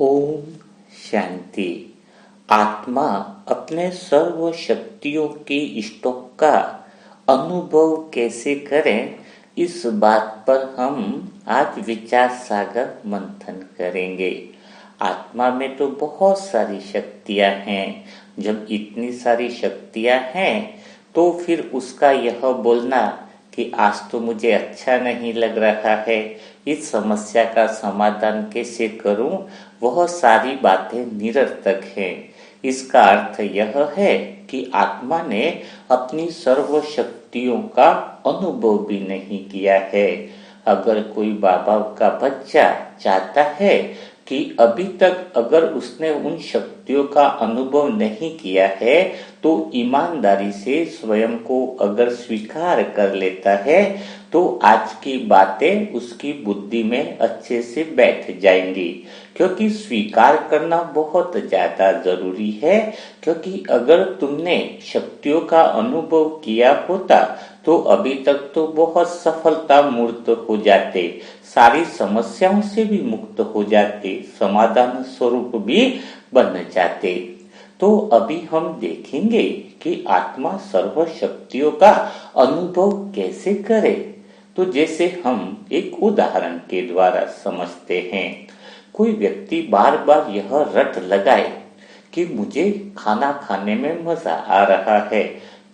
ओम शांति। आत्मा अपने सर्व शक्तियों के स्टॉक का अनुभव कैसे करें, इस बात पर हम आज विचार सागर मंथन करेंगे। आत्मा में तो बहुत सारी शक्तियां हैं। जब इतनी सारी शक्तियां हैं तो फिर उसका यह बोलना कि आज तो मुझे अच्छा नहीं लग रहा है, इस समस्या का समाधान कैसे करूं, वह सारी बातें निरर्थक हैं। इसका अर्थ यह है कि आत्मा ने अपनी सर्व शक्तियों का अनुभव भी नहीं किया है। अगर कोई बाबा का बच्चा चाहता है कि अभी तक अगर उसने उन शक्तियों का अनुभव नहीं किया है तो ईमानदारी से स्वयं को अगर स्वीकार कर लेता है तो आज की बातें उसकी बुद्धि में अच्छे से बैठ जाएंगी। क्योंकि स्वीकार करना बहुत ज्यादा जरूरी है। क्योंकि अगर तुमने शक्तियों का अनुभव किया होता तो अभी तक तो बहुत सफलता मूर्त हो जाते, सारी समस्याओं से भी मुक्त हो जाते, समाधान स्वरूप भी बन जाते। तो अभी हम देखेंगे कि आत्मा सर्व शक्तियों का अनुभव कैसे करे। तो जैसे हम एक उदाहरण के द्वारा समझते हैं। कोई व्यक्ति बार बार यह रट लगाए कि मुझे खाना खाने में मजा आ रहा है,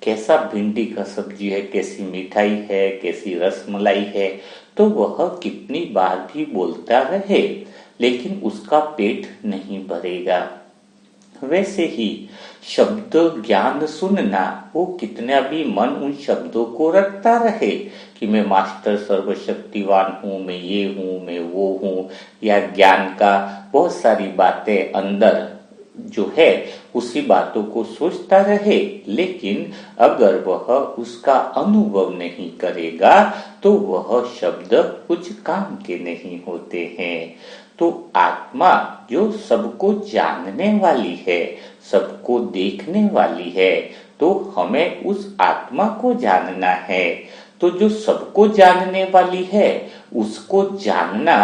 कैसा भिंडी का सब्जी है, कैसी मिठाई है, कैसी रसमलाई है, तो वह कितनी बार भी बोलता रहे लेकिन उसका पेट नहीं भरेगा। वैसे ही शब्द ज्ञान सुनना, वो कितना भी मन उन शब्दों को रटता रहे कि मैं मास्टर सर्वशक्तिवान हूँ, मैं ये हूँ, मैं वो हूँ, या ज्ञान का बहुत सारी बातें अंदर जो है उसी बातों को सोचता रहे, लेकिन अगर वह उसका अनुभव नहीं करेगा तो वह शब्द कुछ काम के नहीं होते हैं। तो आत्मा जो सबको जानने वाली है, सबको देखने वाली है, तो हमें उस आत्मा को जानना है। तो जो सबको जानने वाली है उसको जानना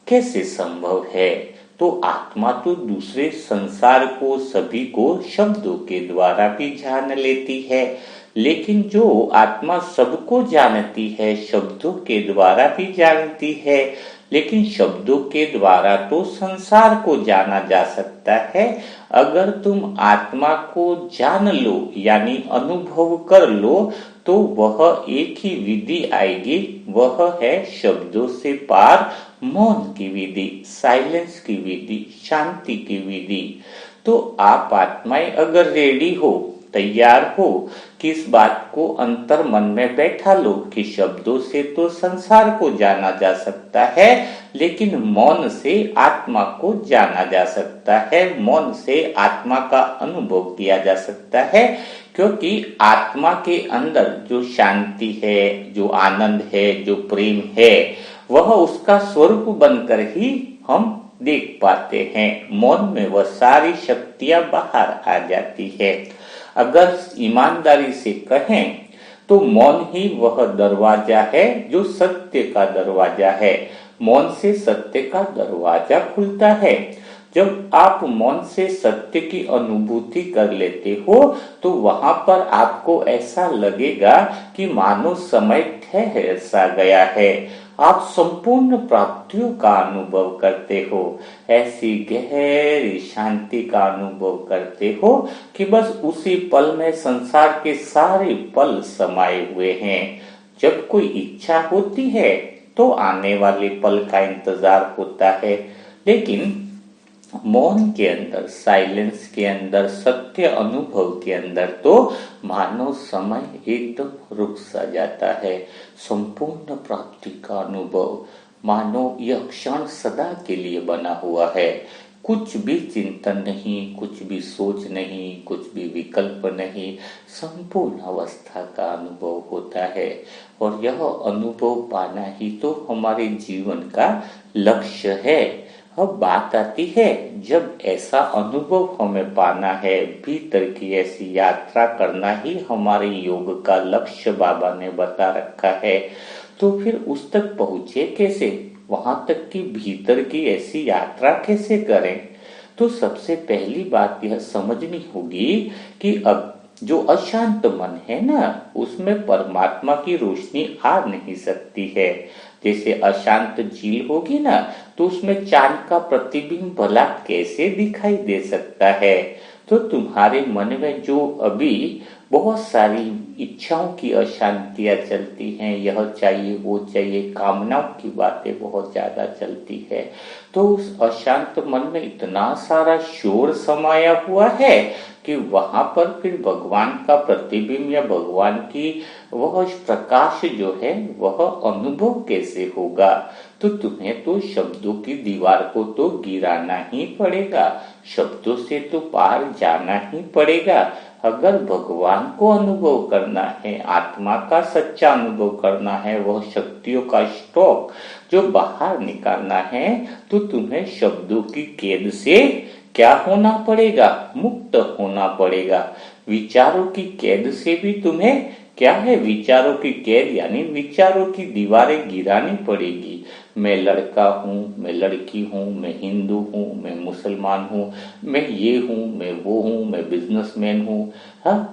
कैसे संभव है? तो आत्मा तो दूसरे संसार को, सभी को शब्दों के द्वारा भी जान लेती है, लेकिन जो आत्मा सबको जानती है, शब्दों के द्वारा भी जानती है, लेकिन शब्दों के द्वारा तो संसार को जाना जा सकता है। अगर तुम आत्मा को जान लो यानी अनुभव कर लो तो वह एक ही विधि आएगी, वह है शब्दों से पार मौन की विधि, साइलेंस की विधि, शांति की विधि। तो आप आत्माएं अगर रेडी हो, तैयार हो कि इस बात को अंतर मन में बैठा लो कि शब्दों से तो संसार को जाना जा सकता है, लेकिन मौन से आत्मा को जाना जा सकता है, मौन से आत्मा का अनुभव किया जा सकता है। क्योंकि आत्मा के अंदर जो शांति है, जो आनंद है, जो प्रेम है, वह उसका स्वरूप बनकर ही हम देख पाते हैं। मौन में वह सारी शक्तियां बाहर आ जाती है। अगर ईमानदारी से कहें तो मौन ही वह दरवाजा है जो सत्य का दरवाजा है। मौन से सत्य का दरवाजा खुलता है। जब आप मौन से सत्य की अनुभूति कर लेते हो तो वहां पर आपको ऐसा लगेगा कि मानो समय ठहर सा गया है। आप संपूर्ण प्राप्तियों का अनुभव करते हो, ऐसी गहरी शांति का अनुभव करते हो कि बस उसी पल में संसार के सारे पल समाये हुए हैं। जब कोई इच्छा होती है तो आने वाले पल का इंतजार होता है, लेकिन मौन के अंदर, साइलेंस के अंदर, सत्य अनुभव के अंदर तो मानो समय एकदम रुक सा जाता है। संपूर्ण प्राप्ति का अनुभव मानो यह क्षण सदा के लिए बना हुआ है। कुछ भी चिंतन नहीं, कुछ भी सोच नहीं, कुछ भी विकल्प नहीं, संपूर्ण अवस्था का अनुभव होता है। और यह अनुभव पाना ही तो हमारे जीवन का लक्ष्य है। अब बात आती है, जब ऐसा अनुभव हमें पाना है, भीतर की ऐसी यात्रा करना ही हमारे योग का लक्ष्य बाबा ने बता रखा है, तो फिर उस तक पहुंचे कैसे? वहां तक कि भीतर की ऐसी यात्रा कैसे करें? तो सबसे पहली बात यह समझनी होगी कि अब जो अशांत मन है ना, उसमें परमात्मा की रोशनी आ नहीं सकती है। जैसे अशांत झील होगी ना, तो उसमें चांद का प्रतिबिंब भला कैसे दिखाई दे सकता है? तो तुम्हारे मन में जो अभी बहुत सारी इच्छाओं की अशांतियां चलती हैं, यह चाहिए वो चाहिए, कामनाओं की बातें बहुत ज्यादा चलती है, तो उस अशांत मन में इतना सारा शोर समाया हुआ है कि वहां पर फिर भगवान का प्रतिबिंब या भगवान की वह प्रकाश जो है वह अनुभव कैसे होगा? तो तुम्हें तो शब्दों की दीवार को तो गिराना ही पड़ेगा, शब्दों से तो पार जाना ही पड़ेगा। अगर भगवान को अनुभव करना है, आत्मा का सच्चा अनुभव करना है, वह शक्तियों का स्टॉक जो बाहर निकालना है, तो तुम्हें शब्दों की कैद से क्या होना पड़ेगा? मुक्त होना पड़ेगा। विचारों की कैद से भी तुम्हें क्या है? विचारों की कैद यानी विचारों की दीवारें गिरानी पड़ेगी। मैं लड़का हूँ, मैं लड़की हूँ, मैं हिंदू हूँ, मैं मुसलमान हूँ, मैं ये हूँ, मैं वो हूँ, मैं बिजनेसमैन हूँ। हाँ,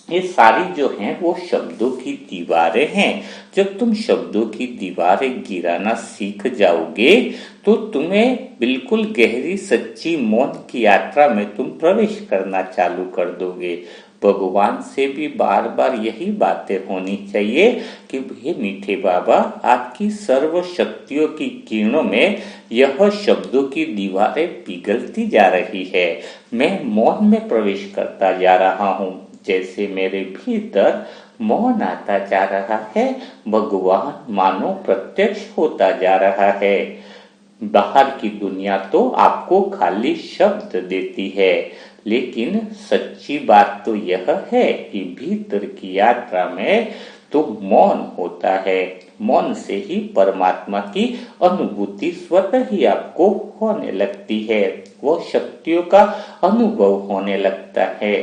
ये सारी जो हैं वो शब्दों की दीवारें हैं। जब तुम शब्दों की दीवारें गिराना सीख जाओगे तो तुम्हें बिल्कुल गहरी सच्ची मौन की यात्रा में तुम प्रवेश करना चालू कर दोगे। भगवान से भी बार बार यही बातें होनी चाहिए कि हे मीठे बाबा, आपकी सर्व शक्तियों की किरणों में यह शब्दों की दीवारें पिघलती जा रही है। मैं मौन में प्रवेश करता जा रहा हूँ। जैसे मेरे भीतर मौन आता जा रहा है, भगवान मानो प्रत्यक्ष होता जा रहा है। बाहर की दुनिया तो आपको खाली शब्द देती है, लेकिन सच्ची बात तो यह है कि भीतर की यात्रा में तो मौन होता है। मौन से ही परमात्मा की अनुभूति स्वतः ही आपको होने लगती है, वो शक्तियों का अनुभव होने लगता है।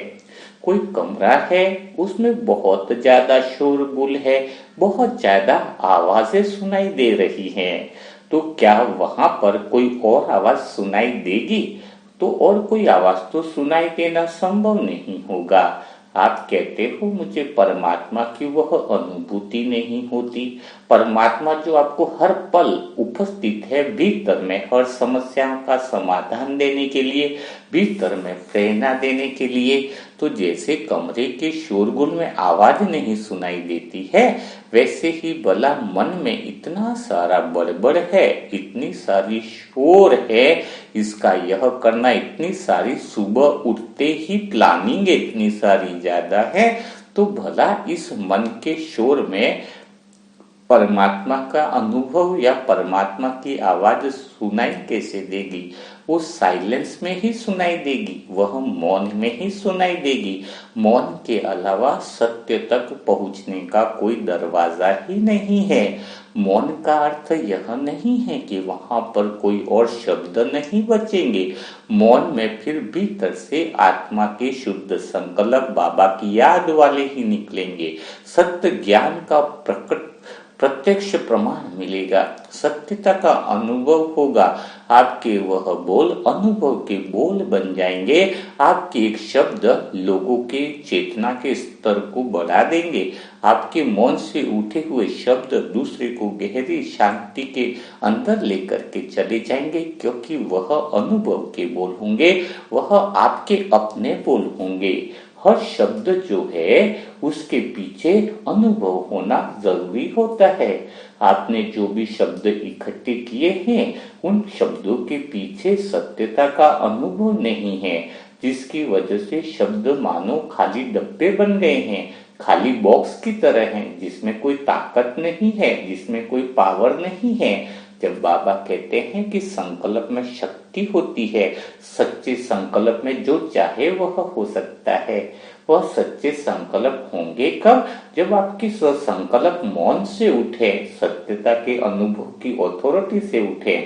कोई कमरा है, उसमें बहुत ज्यादा शोरगुल है, बहुत ज्यादा आवाजें सुनाई दे रही हैं, तो क्या वहां पर कोई और आवाज सुनाई देगी? तो और कोई आवाज तो सुनाई देना संभव नहीं होगा। आप कहते हो मुझे परमात्मा की वह अनुभूति नहीं होती। परमात्मा जो आपको हर पल उपस्थित है भीतर में, हर समस्याओं का समाधान देने के लिए, भीतर में प्रेरणा देने के लिए। तो जैसे कमरे के शोरगुल में आवाज नहीं सुनाई देती है, वैसे ही भला मन में इतना सारा बड़बड़ है, इतनी सारी शोर है, इसका यह करना, इतनी सारी सुबह उठते ही प्लानिंग इतनी सारी ज्यादा है, तो भला इस मन के शोर में परमात्मा का अनुभव या परमात्मा की आवाज सुनाई कैसे देगी? वो साइलेंस में ही सुनाई देगी, वह मौन में ही सुनाई देगी। मौन के अलावा सत्य तक पहुंचने का कोई दरवाजा ही नहीं है। मौन का अर्थ यह नहीं है कि वहां पर कोई और शब्द नहीं बचेंगे। मौन में फिर भीतर से आत्मा के शुद्ध संकल्प बाबा की याद वाले ही निकलेंगे। सत्य ज्ञान का प्रत्यक्ष प्रमाण मिलेगा, सत्यता का अनुभव होगा। आपके वह बोल अनुभव के बोल बन जाएंगे। आपके एक शब्द लोगों के चेतना के स्तर को बढ़ा देंगे। आपके मौन से उठे हुए शब्द दूसरे को गहरी शांति के अंदर लेकर के चले जाएंगे, क्योंकि वह अनुभव के बोल होंगे, वह आपके अपने बोल होंगे। हर शब्द जो है उसके पीछे अनुभव होना जरूरी होता है। आपने जो भी शब्द इकट्ठे किए हैं, उन शब्दों के पीछे सत्यता का अनुभव नहीं है, जिसकी वजह से शब्द मानो खाली डब्बे बन गए हैं, खाली बॉक्स की तरह हैं, जिसमें कोई ताकत नहीं है, जिसमें कोई पावर नहीं है। जब बाबा कहते हैं कि संकल्प में शक्ति होती है, सच्चे संकल्प में जो चाहे वह हो सकता है। वह सच्चे संकल्प होंगे कब? जब आपकी संकल्प मौन से उठे, सत्यता के अनुभव की अथॉरिटी से उठे।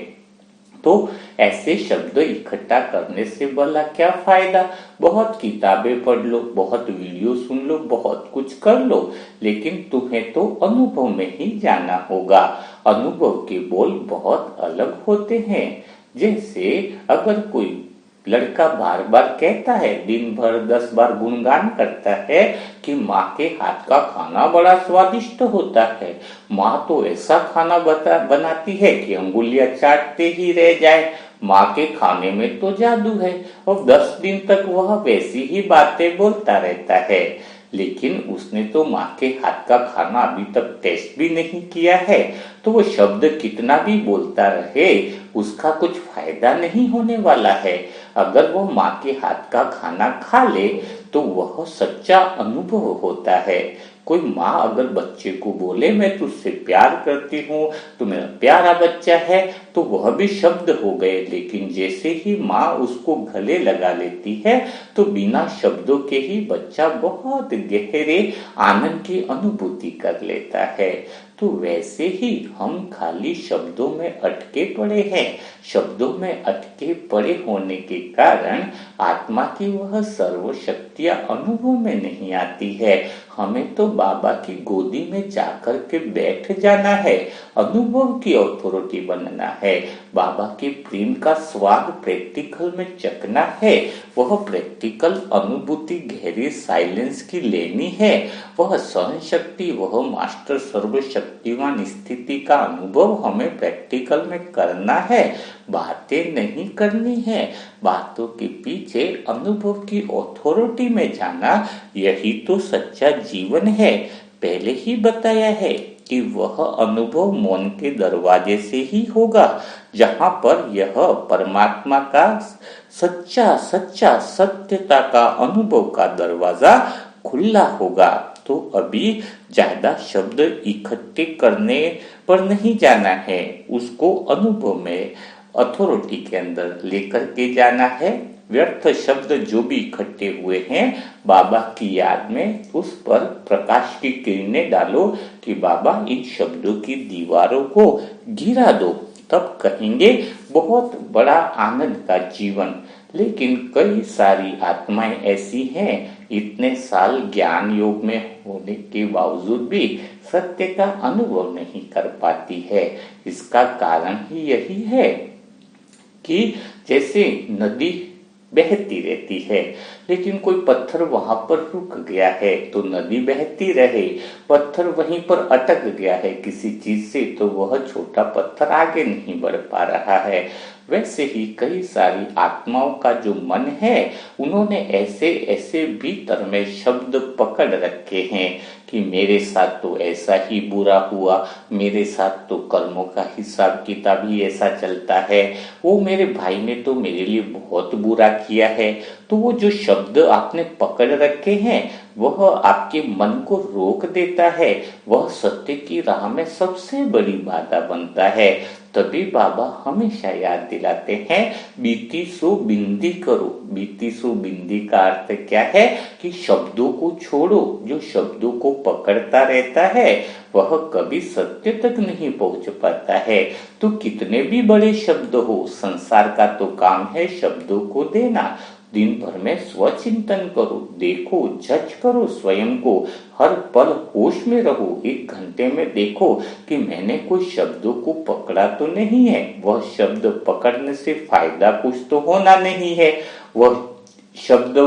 तो ऐसे शब्द इकट्ठा करने से भला क्या फायदा। बहुत किताबें पढ़ लो, बहुत वीडियो सुन लो, बहुत कुछ कर लो, लेकिन तुम्हें तो अनुभव में ही जाना होगा। अनुभव के बोल बहुत अलग होते हैं। जैसे अगर कोई लड़का बार बार कहता है, दिन भर 10 बार गुणगान करता है कि माँ के हाथ का खाना बड़ा स्वादिष्ट होता है, माँ तो ऐसा खाना बनाती है कि अंगुलियां चाटते ही रह जाए, माँ के खाने में तो जादू है, और 10 दिन तक वह वैसी ही बातें बोलता रहता है। लेकिन उसने तो माँ के हाथ का खाना अभी तक टेस्ट भी नहीं किया है, तो वो शब्द कितना भी बोलता रहे उसका कुछ फायदा नहीं होने वाला है। अगर वो माँ के हाथ का खाना खा ले तो वह सच्चा अनुभव होता है। कोई माँ अगर बच्चे को बोले मैं तुझसे प्यार करती हूँ, तो मेरा प्यारा बच्चा है, तो वह भी शब्द हो गए। लेकिन जैसे ही माँ उसको गले लगा लेती है तो बिना शब्दों के ही बच्चा बहुत गहरे आनंद की अनुभूति कर लेता है। तो वैसे ही हम खाली शब्दों में अटके पड़े हैं। शब्दों में अटके पड़े होने के कारण आत्मा की वह सर्वशक्तियां अनुभव में नहीं आती है। हमें तो बाबा की गोदी में जाकर के बैठ जाना है, अनुभव की अथॉरिटी बनना है, बाबा के प्रेम का स्वाद प्रैक्टिकल में चखना है, वह प्रैक्टिकल अनुभूति गहरी साइलेंस की लेनी है, वह सहन शक्ति, वह मास्टर सर्वशक्तिवान स्थिति का अनुभव हमें प्रैक्टिकल में करना है। बातें नहीं करनी है, बातों के पीछे अनुभव की अथॉरिटी में जाना, यही तो सच्चा जीवन है। पहले ही बताया है कि वह अनुभव मौन के दरवाजे से ही होगा, जहां पर यह परमात्मा का सच्चा सच्चा सत्यता का अनुभव का दरवाजा खुला होगा। तो अभी ज्यादा शब्द इकट्ठे करने पर नहीं जाना है, उसको अनुभव में अथॉरिटी के अंदर लेकर के जाना है। व्यर्थ शब्द जो भी इकट्ठे हुए हैं बाबा की याद में, उस पर प्रकाश की किरणें डालो कि बाबा इन शब्दों की दीवारों को गिरा दो, तब कहेंगे बहुत बड़ा आनंद का जीवन। लेकिन कई सारी आत्माएं ऐसी हैं, इतने साल ज्ञान योग में होने के बावजूद भी सत्य का अनुभव नहीं कर पाती है। इसका कारण ही यही है कि जैसे नदी बहती रहती है, लेकिन कोई पत्थर वहां पर रुक गया है तो नदी बहती रहे, पत्थर वहीं पर अटक गया है किसी चीज से तो वह छोटा पत्थर आगे नहीं बढ़ पा रहा है। वैसे ही कई सारी आत्माओं का जो मन है, उन्होंने ऐसे ऐसे भीतर में शब्द पकड़ रखे हैं कि मेरे साथ तो ऐसा ही बुरा हुआ, मेरे साथ तो कर्मों का हिसाब किताब ही ऐसा चलता है, वो मेरे भाई ने तो मेरे लिए बहुत बुरा किया है। तो वो जो शब्द आपने पकड़ रखे हैं वह आपके मन को रोक देता है, वह सत्य की राह में सबसे बड़ी बाधा बनता है। तभी बाबा हमेशा याद दिलाते हैं, बीती सो बिंदी करो। बीती सो बिंदी का अर्थ क्या है कि शब्दों को छोड़ो। जो शब्दों को पकड़ता रहता है वह कभी सत्य तक नहीं पहुंच पाता है। तो कितने भी बड़े शब्द हो, संसार का तो काम है शब्दों को देना। दिन भर में स्वचिंतन करो, देखो, जज करो स्वयं को, हर पल होश में रहो। 1 घंटे में देखो कि मैंने कोई शब्दों को पकड़ा तो नहीं है। वह शब्द पकड़ने से फायदा कुछ तो होना नहीं है। वह शब्द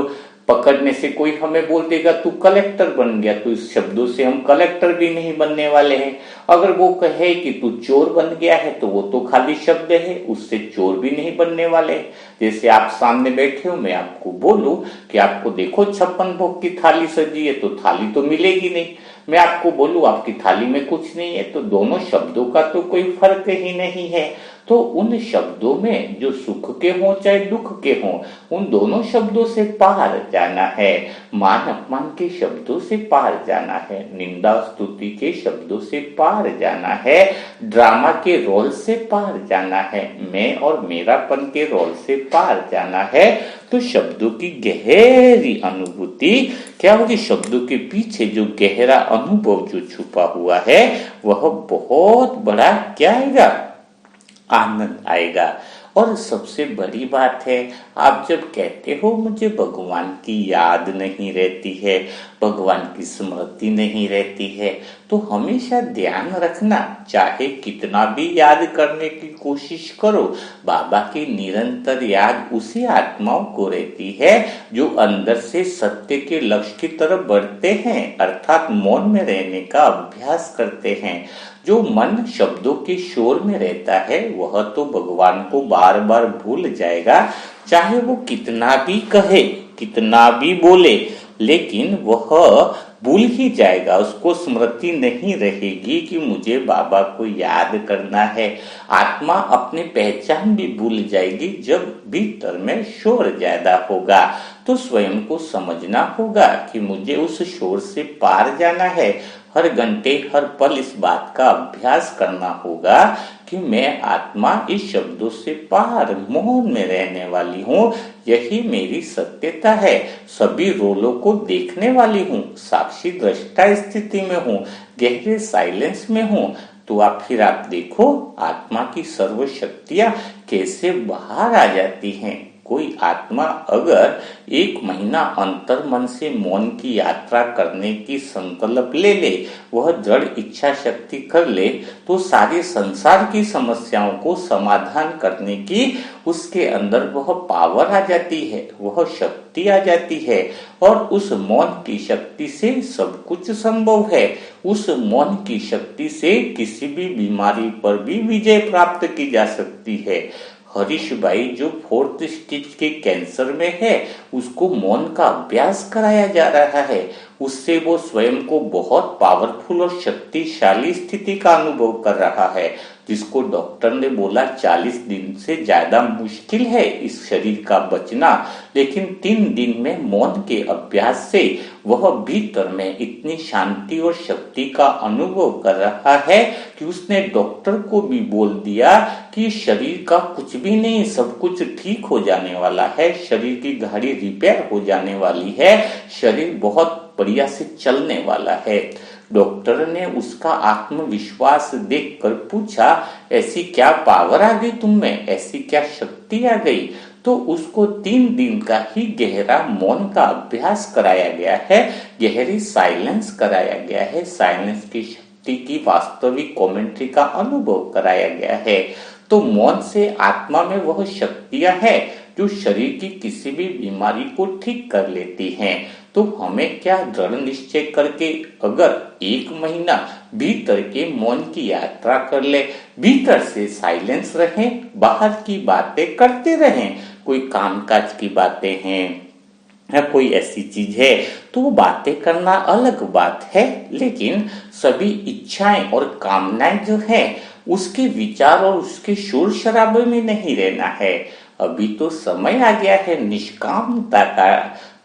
पकड़ने से कोई हमें बोल देगा तू कलेक्टर बन गया, तो इस शब्दों से हम कलेक्टर भी नहीं बनने वाले हैं। अगर वो कहे कि तू चोर बन गया है तो वो तो खाली शब्द है, उससे चोर भी नहीं बनने वाले। जैसे आप सामने बैठे हो, मैं आपको बोलूं कि आपको देखो 56 भोग की थाली सजी है, तो थाली तो मिलेगी नहीं। मैं आपको बोलूं आपकी थाली में कुछ नहीं है, तो दोनों शब्दों का तो कोई फर्क ही नहीं है। तो उन शब्दों में जो सुख के हों चाहे दुख के हों, उन दोनों शब्दों से पार जाना है। मान अपमान के शब्दों से पार जाना है, निंदा स्तुति के शब्दों से पार जाना है, ड्रामा के रोल से पार जाना है, मैं और मेरापन के रोल से पार जाना है। तो शब्दों की गहरी अनुभूति क्या होगी, शब्दों के पीछे जो गहरा अनुभव जो छुपा हुआ है वह बहुत बड़ा क्या आएगा, आनंद आएगा। और सबसे बड़ी बात है, आप जब कहते हो मुझे भगवान की याद नहीं रहती है, भगवान की स्मृति नहीं रहती है, तो हमेशा ध्यान रखना, चाहे कितना भी याद करने की कोशिश करो, बाबा की निरंतर याद उसी आत्माओं को रहती है जो अंदर से सत्य के लक्ष्य की तरफ बढ़ते हैं, अर्थात मौन में रहने का अभ्यास करते हैं। जो मन शब्दों के शोर में रहता है वह तो भगवान को बार बार भूल जाएगा, चाहे वो कितना भी कहे, कितना भी बोले, लेकिन वह भूल ही जाएगा। उसको स्मृति नहीं रहेगी कि मुझे बाबा को याद करना है। आत्मा अपनी पहचान भी भूल जाएगी जब भीतर में शोर ज्यादा होगा। तो स्वयं को समझना होगा कि मुझे उस शोर से पार जाना है। हर घंटे हर पल इस बात का अभ्यास करना होगा कि मैं आत्मा इस शब्दों से पार मौन में रहने वाली हूँ, यही मेरी सत्यता है। सभी रोलों को देखने वाली हूँ, साक्षी दृष्टा स्थिति में हूँ, गहरे साइलेंस में हूँ। तो आप देखो आत्मा की सर्व शक्तियां कैसे बाहर आ जाती हैं। कोई आत्मा अगर 1 महीना अंतर मन से मौन की यात्रा करने की संकल्प ले ले, वह दृढ़ इच्छा शक्ति कर ले, तो सारे संसार की समस्याओं को समाधान करने की उसके अंदर वह पावर आ जाती है, वह शक्ति आ जाती है। और उस मौन की शक्ति से सब कुछ संभव है। उस मौन की शक्ति से किसी भी बीमारी पर भी विजय प्राप्त की जा सकती है। हरीश भाई जो 4th स्टेज के कैंसर में है, उसको मौन का अभ्यास कराया जा रहा है। उससे वो स्वयं को बहुत पावरफुल और शक्तिशाली स्थिति का अनुभव कर रहा है, जिसको डॉक्टर ने बोला 40 दिन से ज्यादा मुश्किल है इस शरीर का बचना। लेकिन 3 दिन में मौन के अभ्यास से वह भीतर में इतनी शांति और शक्ति का अनुभव कर रहा है कि उसने डॉक्टर को भी बोल दिया कि शरीर का कुछ भी नहीं, सब कुछ ठीक हो जाने वाला है, शरीर की गाड़ी रिपेयर हो जाने वाली है, शरीर बहुत बढ़िया से चलने वाला है। डॉक्टर ने उसका आत्मविश्वास देखकर पूछा, ऐसी क्या पावर आ गई तुम में, ऐसी क्या शक्ति आ गई? तो उसको 3 दिन का ही गहरा मौन का अभ्यास कराया गया है, गहरी साइलेंस कराया गया है, साइलेंस की शक्ति की वास्तविक कमेंट्री का अनुभव कराया गया है। तो मौन से आत्मा में वह शक्तियां हैं जो शरीर की किसी भी बीमारी को ठीक कर लेती हैं। तो हमें क्या दृढ़ निश्चय करके अगर 1 महीना भीतर के मौन की यात्रा कर ले, भीतर से साइलेंस रहें, बाहर की बातें करते रहें, कोई कामकाज की बातें हैं या कोई ऐसी चीज है तो वो बातें करना अलग बात है, लेकिन सभी इच्छाएं और कामनाएं जो है उसके विचार और उसके शोर शराबे में नहीं रहना है। अभी तो समय आ गया है निष्कामता का।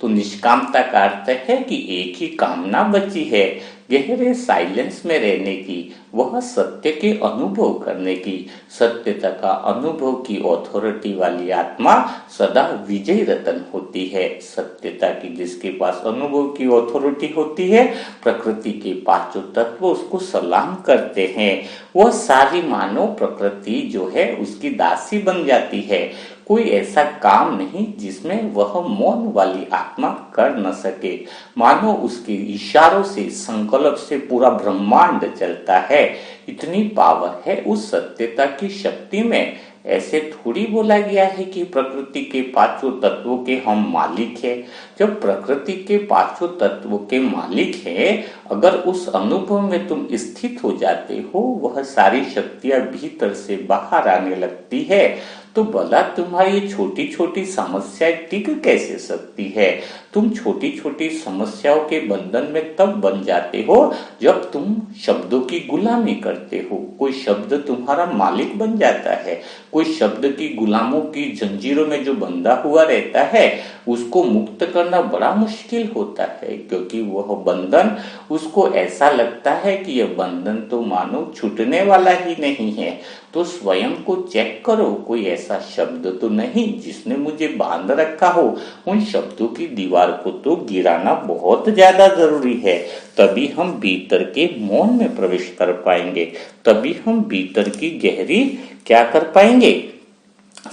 तो निष्कामता का अर्थ है कि एक ही कामना बची है, गहरे साइलेंस में रहने की, वह सत्य के अनुभव करने की। सत्यता का अनुभव की ऑथोरिटी वाली आत्मा सदा विजय रतन होती है। सत्यता की जिसके पास अनुभव की ऑथोरिटी होती है, प्रकृति के 5 तत्व उसको सलाम करते हैं। वह सारी मानव प्रकृति जो है उसकी दासी बन जाती है। कोई ऐसा काम नहीं जिसमें वह मौन वाली आत्मा कर न सके। मानो उसके इशारों से, संकल्प से पूरा ब्रह्मांड चलता है। इतनी पावर है उस सत्यता की शक्ति में। ऐसे थोड़ी बोला गया है कि प्रकृति के 5 तत्वों के हम मालिक हैं। जब प्रकृति के 5 तत्वों के मालिक हैं, अगर उस अनुभव में तुम स्थित हो जाते हो, वह सारी शक्तियां भीतर से बाहर आने लगती है, तो भला तुम्हारी छोटी छोटी समस्याएं टिक कैसे सकती है? तुम छोटी छोटी समस्याओं के बंधन में तब बन जाते हो जब तुम शब्दों की गुलामी करते हो। कोई शब्द तुम्हारा मालिक बन जाता है। कोई शब्द की गुलामों की जंजीरों में जो बंधा हुआ रहता है, उसको मुक्त करना बड़ा मुश्किल होता है, क्योंकि वह बंधन उसको ऐसा लगता है कि यह बंधन तो मानो छूटने वाला ही नहीं है। तो स्वयं को चेक करो, कोई ऐसा शब्द तो नहीं जिसने मुझे बांध रखा हो। उन शब्दों की दीवार को तो गिराना बहुत ज्यादा जरूरी है, तभी हम भीतर के मौन में प्रवेश कर पाएंगे, तभी हम भीतर की गहरी क्या कर पाएंगे,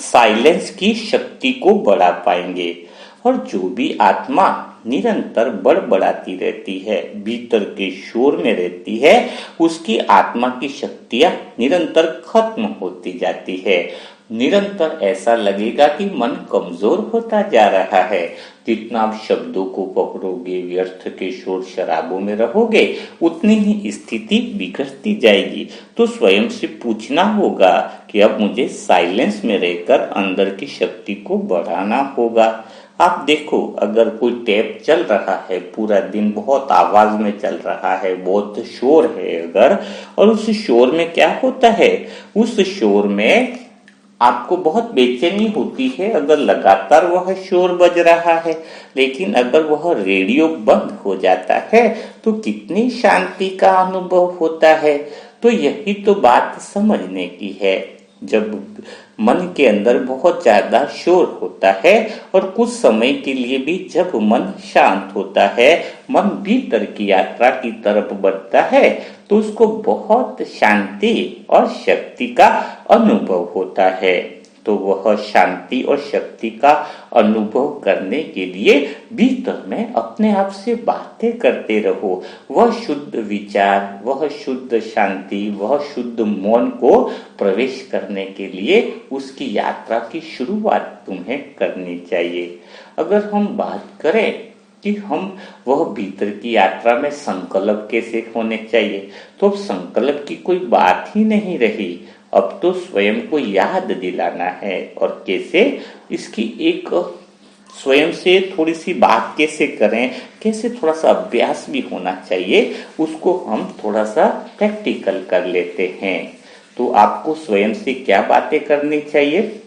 साइलेंस की शक्ति को बढ़ा पाएंगे। और जो भी आत्मा निरंतर बड़बड़ाती रहती है, भीतर के शोर में रहती है, उसकी आत्मा की शक्तियां निरंतर खत्म होती जाती है। निरंतर ऐसा लगेगा कि मन कमजोर होता जा रहा है। जितना आप शब्दों को पकड़ोगे, व्यर्थ के शोर शराबों में रहोगे, उतनी ही स्थिति बिगड़ती जाएगी। तो स्वयं से पूछना होगा कि अब मुझे साइलेंस में रहकर अंदर की शक्ति को बढ़ाना होगा। आप देखो, अगर कोई टेप चल रहा है, पूरा दिन बहुत आवाज में चल रहा है, बहुत शोर है अगर, और उस शोर में क्या होता है, उस शोर में आपको बहुत बेचैनी होती है अगर लगातार वह शोर बज रहा है। लेकिन अगर वह रेडियो बंद हो जाता है तो कितनी शांति का अनुभव होता है। तो यही तो बात समझने की है। जब मन के अंदर बहुत ज्यादा शोर होता है और कुछ समय के लिए भी जब मन शांत होता है, मन भीतर की यात्रा की तरफ बढ़ता है, तो उसको बहुत शांति और शक्ति का अनुभव होता है। तो वह शांति और शक्ति का अनुभव करने के लिए भीतर में अपने आप से बातें करते रहो। वह शुद्ध विचार, वह शुद्ध शांति, वह शुद्ध मौन को प्रवेश करने के लिए उसकी यात्रा की शुरुआत तुम्हें करनी चाहिए। अगर हम बात करें कि हम वह भीतर की यात्रा में संकल्प कैसे होने चाहिए, तो अब संकल्प की कोई बात ही नहीं रही। अब तो स्वयं को याद दिलाना है। और कैसे, इसकी एक स्वयं से थोड़ी सी बात कैसे करें, कैसे थोड़ा सा अभ्यास भी होना चाहिए, उसको हम थोड़ा सा प्रैक्टिकल कर लेते हैं। तो आपको स्वयं से क्या बातें करनी चाहिए?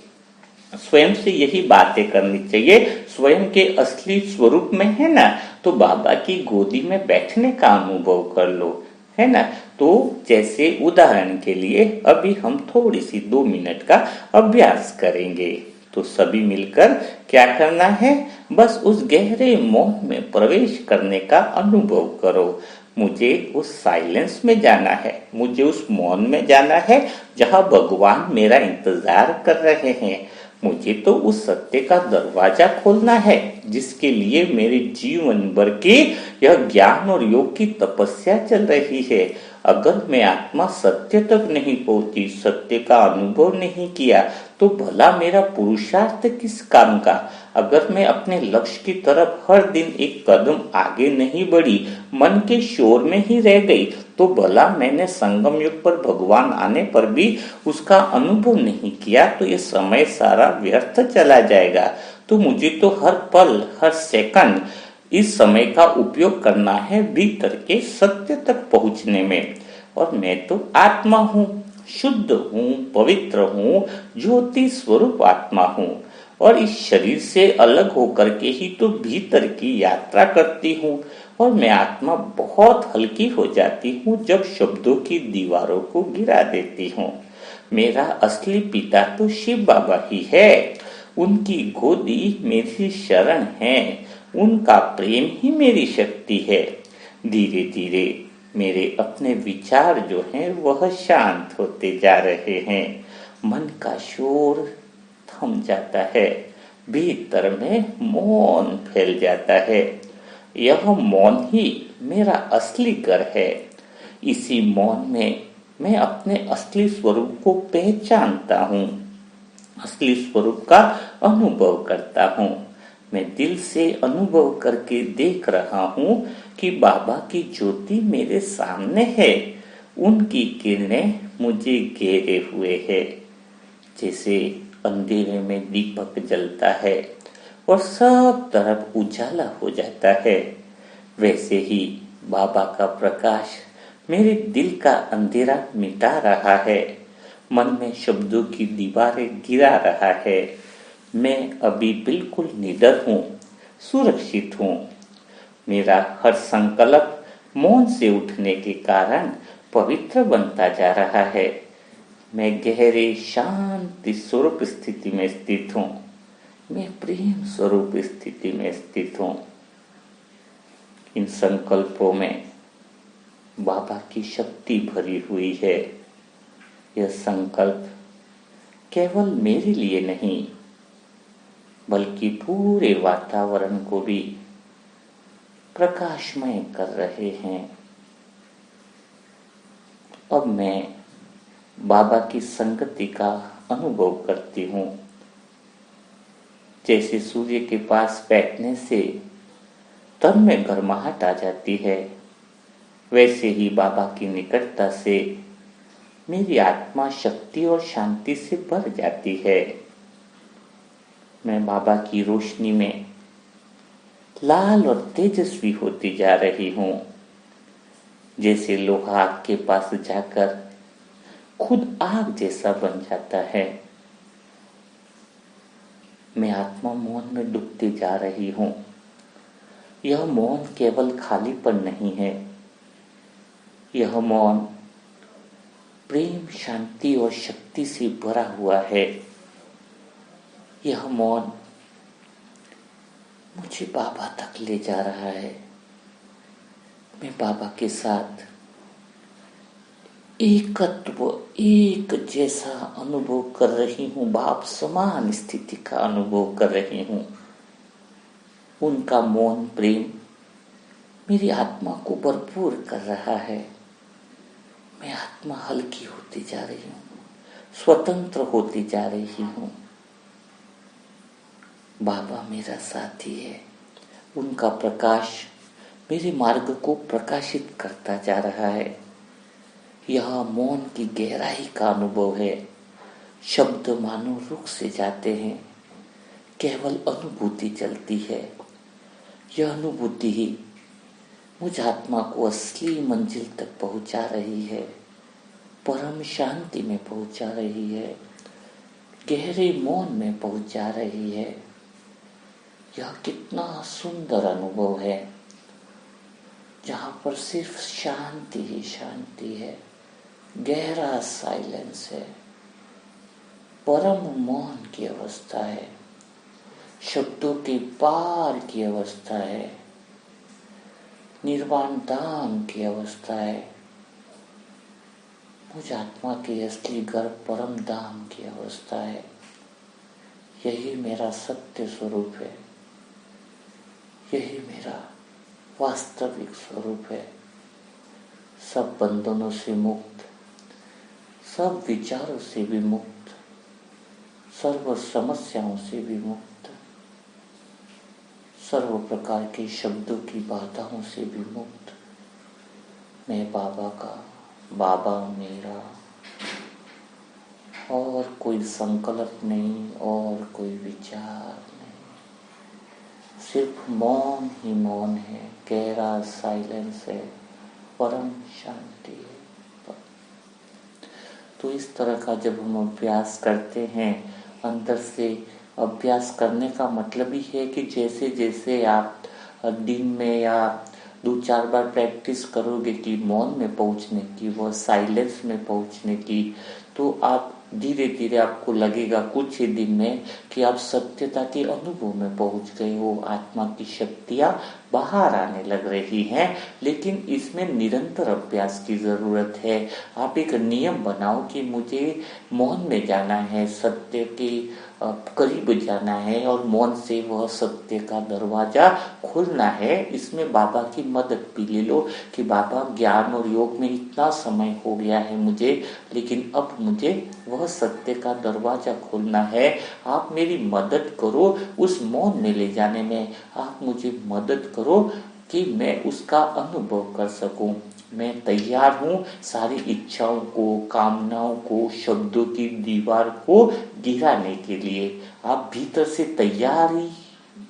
स्वयं से यही बातें करनी चाहिए, स्वयं के असली स्वरूप में है ना, तो बाबा की गोदी में बैठने का अनुभव कर लो, है ना। तो जैसे उदाहरण के लिए अभी हम थोड़ी सी 2 मिनट का अभ्यास करेंगे। तो सभी मिलकर क्या करना है, बस उस गहरे मौन में प्रवेश करने का अनुभव करो। मुझे उस साइलेंस में जाना है, मुझे उस मौन में जाना है जहां भगवान मेरा इंतजार कर रहे हैं। मुझे तो उस सत्य का दरवाजा खोलना है जिसके लिए मेरे जीवन भर की यह ज्ञान और योग की तपस्या चल रही है। अगर मैं आत्मा सत्य तक नहीं पहुंची, सत्य का अनुभव नहीं किया, तो भला मेरा पुरुषार्थ किस काम का। अगर मैं अपने लक्ष्य की तरफ हर दिन एक कदम आगे नहीं बढ़ी, मन के शोर में ही रह गई, तो भला मैंने संगम युग पर भगवान आने पर भी उसका अनुभव नहीं किया, तो ये समय सारा व्यर्थ चला जाएगा। तो मुझे तो हर पल, हर सेकंड इस समय का उपयोग करना है भीतर के सत्य तक पहुंचने में। और मैं तो आत्मा हूँ, शुद्ध हूँ, पवित्र हूँ, ज्योति स्वरूप आत्मा हूँ। और इस शरीर से अलग होकर के ही तो भीतर की यात्रा करती हूँ। और मैं आत्मा बहुत हल्की हो जाती हूँ जब शब्दों की दीवारों को गिरा देती हूँ। मेरा असली पिता तो शिव बाबा ही है। उनकी गोदी मेरी शरण है, उनका प्रेम ही मेरी शक्ति है। धीरे धीरे मेरे अपने विचार जो हैं वह शांत होते जा रहे हैं। मन का शोर थम जाता है, भीतर में मौन फैल जाता है। यह मौन ही मेरा असली घर है। इसी मौन में मैं अपने असली स्वरूप को पहचानता हूँ, असली स्वरूप का अनुभव करता हूँ। मैं दिल से अनुभव करके देख रहा हूँ कि बाबा की ज्योति मेरे सामने है। उनकी किरणें मुझे घेरे हुए है। जैसे अंधेरे में दीपक जलता है और सब तरफ उजाला हो जाता है, वैसे ही बाबा का प्रकाश मेरे दिल का अंधेरा मिटा रहा है, मन में शब्दों की दीवारें गिरा रहा है। मैं अभी बिल्कुल निडर हूँ, सुरक्षित हूँ। मेरा हर संकल्प मौन से उठने के कारण पवित्र बनता जा रहा है। मैं गहरे शांति स्वरूप स्थिति में स्थित हूँ। मैं प्रेम स्वरूप स्थिति में स्थित हूँ। इन संकल्पों में बाबा की शक्ति भरी हुई है। यह संकल्प केवल मेरे लिए नहीं बल्कि पूरे वातावरण को भी प्रकाशमय कर रहे हैं। अब मैं बाबा की संगति का अनुभव करती हूँ। जैसे सूर्य के पास बैठने से तन में गर्माहट आ जाती है, वैसे ही बाबा की निकटता से मेरी आत्मा शक्ति और शांति से भर जाती है। मैं बाबा की रोशनी में लाल और तेजस्वी होती जा रही हूँ। जैसे लोहा आग के पास जाकर खुद आग जैसा बन जाता है। मैं आत्मा मौन में डूबती जा रही हूँ। यह मौन केवल खालीपन नहीं है, यह मौन प्रेम, शांति और शक्ति से भरा हुआ है। यह मौन मुझे बाबा तक ले जा रहा है। मैं बाबा के साथ एकत्व, एक जैसा अनुभव कर रही हूँ। बाप समान स्थिति का अनुभव कर रही हूँ। उनका मौन प्रेम मेरी आत्मा को भरपूर कर रहा है। मैं आत्मा हल्की होती जा रही हूँ, स्वतंत्र होती जा रही हूँ। बाबा मेरा साथी है। उनका प्रकाश मेरे मार्ग को प्रकाशित करता जा रहा है। यह मौन की गहराई का अनुभव है। शब्द मानो रुक से जाते हैं, केवल अनुभूति चलती है। यह अनुभूति ही मुझ आत्मा को असली मंजिल तक पहुंचा रही है, परम शांति में पहुंचा रही है, गहरे मौन में पहुंचा रही है। यह कितना सुंदर अनुभव है, जहां पर सिर्फ शांति ही शांति है, गहरा साइलेंस है, परम मौन की अवस्था है, शब्दों के पार की अवस्था है, निर्वाण धाम की अवस्था है। मुझ आत्मा के असली घर परम धाम की अवस्था है। यही मेरा सत्य स्वरूप है, यही मेरा वास्तविक स्वरूप है। सब बंधनों से मुक्त, सब विचारों से भी मुक्त, सर्व समस्याओं से भी मुक्त, सर्व प्रकार के शब्दों की बाधाओं से भी मुक्त। मैं बाबा का, बाबा मेरा, और कोई संकल्प नहीं, और कोई विचार नहीं, सिर्फ मौन ही मौन है, गहरा साइलेंस है, परम शांति है। तो इस तरह का जब हम अभ्यास करते हैं, अंदर से अभ्यास करने का मतलब ही है कि जैसे जैसे आप दिन में या 2-4 बार प्रैक्टिस करोगे कि मौन में पहुंचने की, वो साइलेंस में पहुंचने की, तो आप धीरे धीरे आपको लगेगा कुछ ही दिन में कि आप सत्यता के अनुभव में पहुंच गए हो। आत्मा की शक्तियां बाहर आने लग रही हैं, लेकिन इसमें निरंतर अभ्यास की जरूरत है। आप एक नियम बनाओ कि मुझे मौन में जाना है, सत्य के करीब जाना है, और मौन से वह सत्य का दरवाजा खोलना है। इसमें बाबा की मदद भी ले लो कि बाबा, ज्ञान और योग में इतना समय हो गया है मुझे, लेकिन अब मुझे वह सत्य का दरवाजा खोलना है। आप मेरी मदद करो उस मौन में ले जाने में। आप मुझे मदद करो कि मैं उसका अनुभव कर सकूं। मैं तैयार हूँ सारी इच्छाओं को, कामनाओं को, शब्दों की दीवार को गिराने के लिए। आप भीतर से तैयारी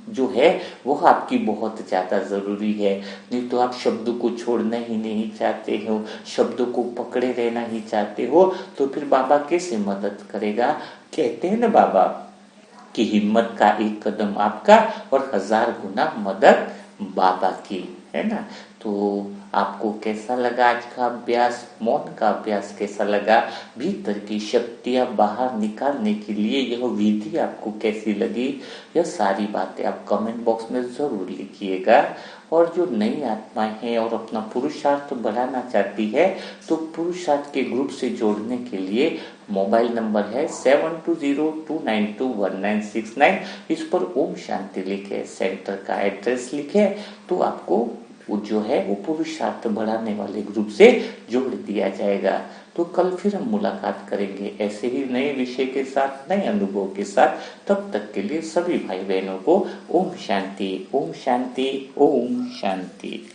जो है वो आपकी बहुत ज्यादा जरूरी है। नहीं तो आप शब्दों को छोड़ना ही नहीं चाहते हो, शब्दों को पकड़े रहना ही चाहते हो, तो फिर बाबा कैसे मदद करेगा। कहते हैं ना बाबा कि हिम्मत का एक कदम आपका और 1000 गुना मदद बाबा की, है ना। तो तो आपको कैसा लगा आज का अभ्यास, मौन का अभ्यास कैसा लगा, भीतर की शक्तियां बाहर निकालने के लिए यह विधि आपको कैसी लगी, यह सारी बातें आप कमेंट बॉक्स में जरूर लिखिएगा। और जो नई आत्माएं हैं और अपना पुरुषार्थ बढ़ाना चाहती है तो पुरुषार्थ के ग्रुप से जोड़ने के लिए मोबाइल नंबर है 7202921969। इस पर ओम शांति लिखे, सेंटर का एड्रेस लिखे तो आपको वो जो है वो पुरुषार्थ बढ़ाने वाले ग्रुप से जोड़ दिया जाएगा। तो कल फिर हम मुलाकात करेंगे ऐसे ही नए विषय के साथ, नए अनुभव के साथ। तब तक के लिए सभी भाई बहनों को ओम शांति, ओम शांति, ओम शांति।